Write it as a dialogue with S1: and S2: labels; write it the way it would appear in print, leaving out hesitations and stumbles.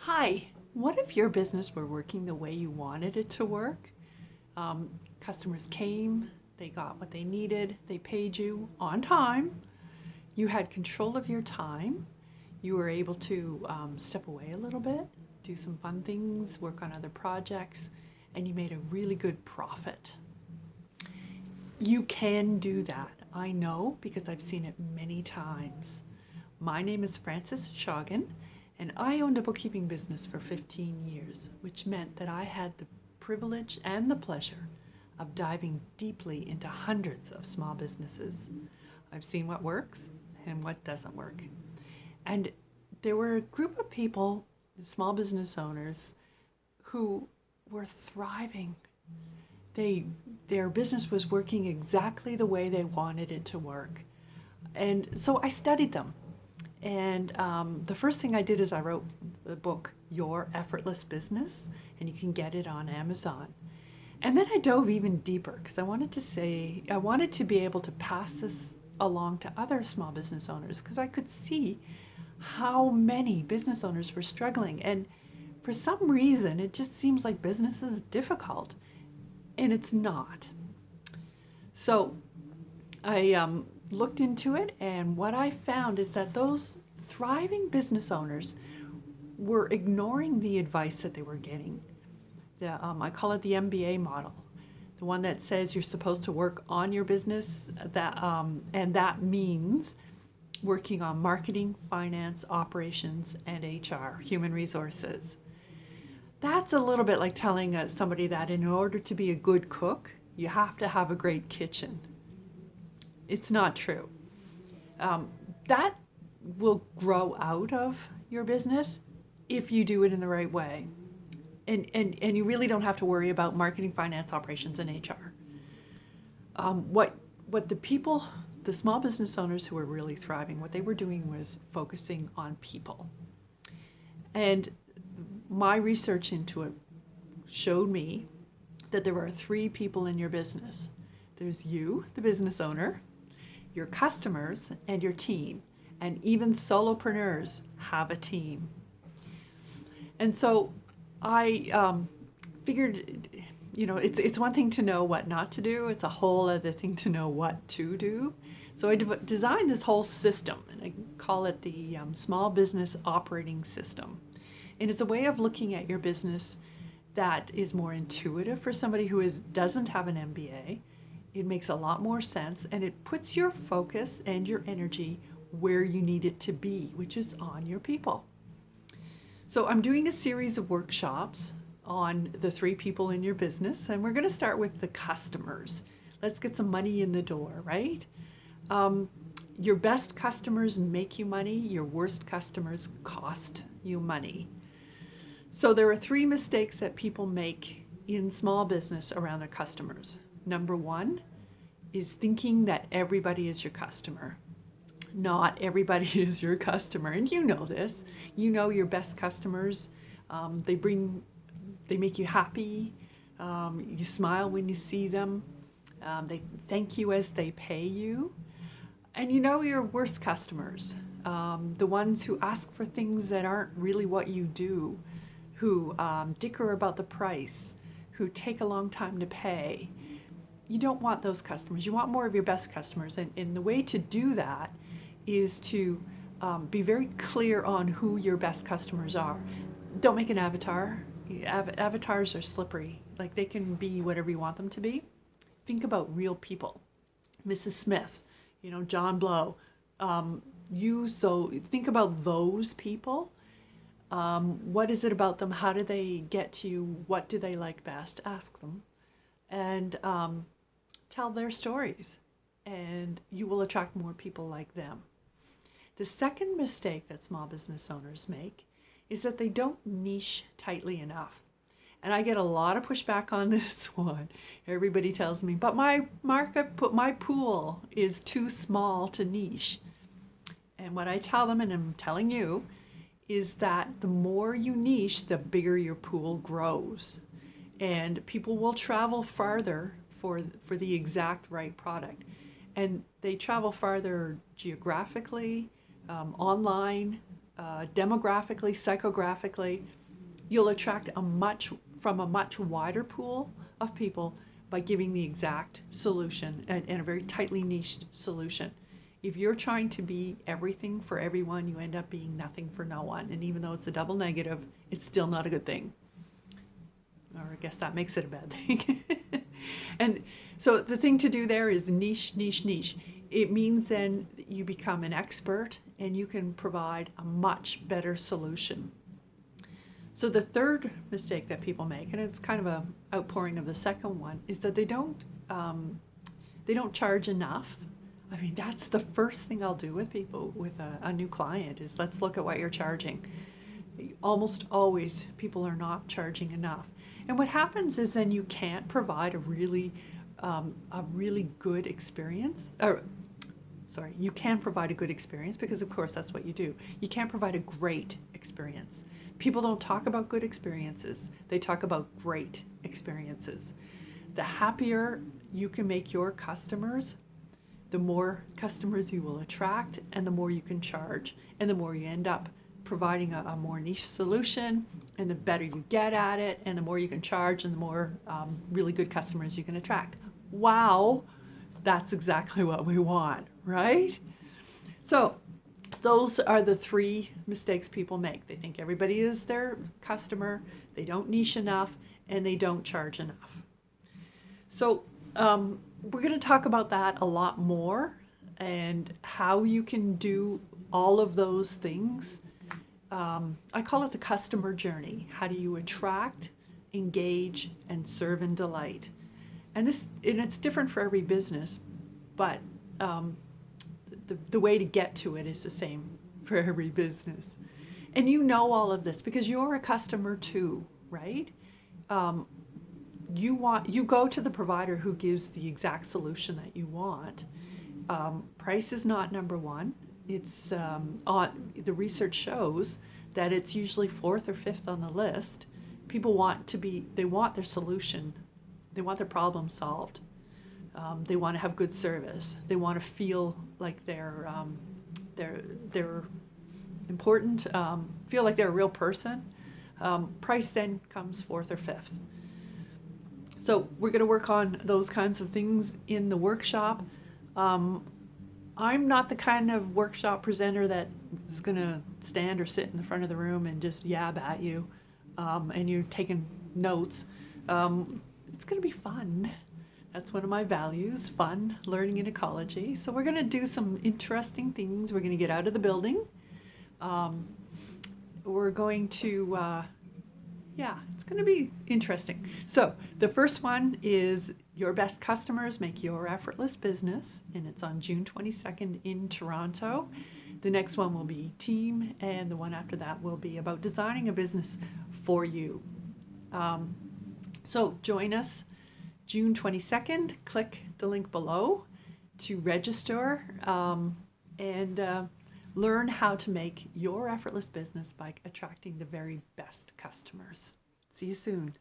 S1: Hi, what if your business were working the way you wanted it to work? Customers came, they got what they needed, they paid you on time, you had control of your time, you were able to step away a little bit, do some fun things, work on other projects, and you made a really good profit. You can do that. I know because I've seen it many times. My name is Frances Shoggan, and I owned a bookkeeping business for 15 years, which meant that I had the privilege and the pleasure of diving deeply into hundreds of small businesses. I've seen what works and what doesn't work. And there were a group of people, small business owners, who were thriving. Their business was working exactly the way they wanted it to work. And so I studied them. And the first thing I did is I wrote the book, Your Effortless Business, and you can get it on Amazon. And then I dove even deeper because I wanted to be able to pass this along to other small business owners because I could see how many business owners were struggling. And for some reason, it just seems like business is difficult, and it's not. So I looked into it, and what I found is that those thriving business owners were ignoring the advice that they were getting. I call it the MBA model, the one that says you're supposed to work on your business, and that means working on marketing, finance, operations, and HR, human resources. That's a little bit like telling somebody that in order to be a good cook, you have to have a great kitchen. It's not true. That will grow out of your business if you do it in the right way. And you really don't have to worry about marketing, finance, operations, and HR. What the small business owners who were really thriving, what they were doing was focusing on people. And my research into it showed me that there are three people in your business. There's you, the business owner, your customers, and your team. And even solopreneurs have a team. And so I figured, it's one thing to know what not to do. It's a whole other thing to know what to do. So I designed this whole system, and I call it the Small Business Operating System. And it's a way of looking at your business that is more intuitive for somebody who doesn't have an MBA. It makes a lot more sense, and it puts your focus and your energy where you need it to be, which is on your people. So I'm doing a series of workshops on the three people in your business, and we're going to start with the customers. Let's get some money in the door, right? Your best customers make you money. Your worst customers cost you money. So there are three mistakes that people make in small business around their customers. Number one is thinking that everybody is your customer. Not everybody is your customer, and you know this. You know your best customers. They make you happy. You smile when you see them. They thank you as they pay you. And you know your worst customers, the ones who ask for things that aren't really what you do, who dicker about the price, who take a long time to pay. You don't want those customers. You want more of your best customers. And the way to do that is to be very clear on who your best customers are. Don't make an avatar. Avatars are slippery. Like, they can be whatever you want them to be. Think about real people. Mrs. Smith, John Blow. Think about those people. What is it about them? How do they get to you? What do they like best? Ask them. And tell their stories. And you will attract more people like them. The second mistake that small business owners make is that they don't niche tightly enough. And I get a lot of pushback on this one. Everybody tells me, but my pool is too small to niche. And what I tell them, and I'm telling you, is that the more you niche, the bigger your pool grows. And people will travel farther for the exact right product. And they travel farther geographically, online, demographically, psychographically. You'll attract from a much wider pool of people by giving the exact solution and a very tightly niched solution. If you're trying to be everything for everyone, you end up being nothing for no one. And even though it's a double negative, it's still not a good thing. Or I guess that makes it a bad thing. And so the thing to do there is niche, niche, niche. It means then you become an expert and you can provide a much better solution. So the third mistake that people make, and it's kind of a outpouring of the second one, is that they don't charge enough. I mean, that's the first thing I'll do with people, with a new client, is let's look at what you're charging. Almost always people are not charging enough. And what happens is then you can't provide a really good experience. You can provide a good experience because of course that's what you do. You can't provide a great experience. People don't talk about good experiences. They talk about great experiences. The happier you can make your customers, the more customers you will attract and the more you can charge and the more you end up providing a more niche solution, and the better you get at it and the more you can charge and the more really good customers you can attract. Wow, that's exactly what we want, right? So those are the three mistakes people make. They think everybody is their customer, they don't niche enough, and they don't charge enough. So we're going to talk about that a lot more and how you can do all of those things. I call it the customer journey. How do you attract, engage, and serve and delight? And it's different for every business, but the way to get to it is the same for every business. And you know all of this because you're a customer too, right? You go to the provider who gives the exact solution that you want. Price is not number one. It's the research shows that it's usually fourth or fifth on the list. People they want their solution, they want their problem solved. They want to have good service. They want to feel like they're important. Feel like they're a real person. Price then comes fourth or fifth. So we're going to work on those kinds of things in the workshop. I'm not the kind of workshop presenter that's going to stand or sit in the front of the room and just yab at you and you're taking notes. It's going to be fun. That's one of my values, fun, learning in ecology. So we're going to do some interesting things. We're going to get out of the building. We're going to, it's going to be interesting. So the first one is Your Best Customers Make Your Effortless Business, and it's on June 22nd in Toronto. The next one will be Team, and the one after that will be about designing a business for you. So join us June 22nd. Click the link below to register and learn how to make your effortless business by attracting the very best customers. See you soon.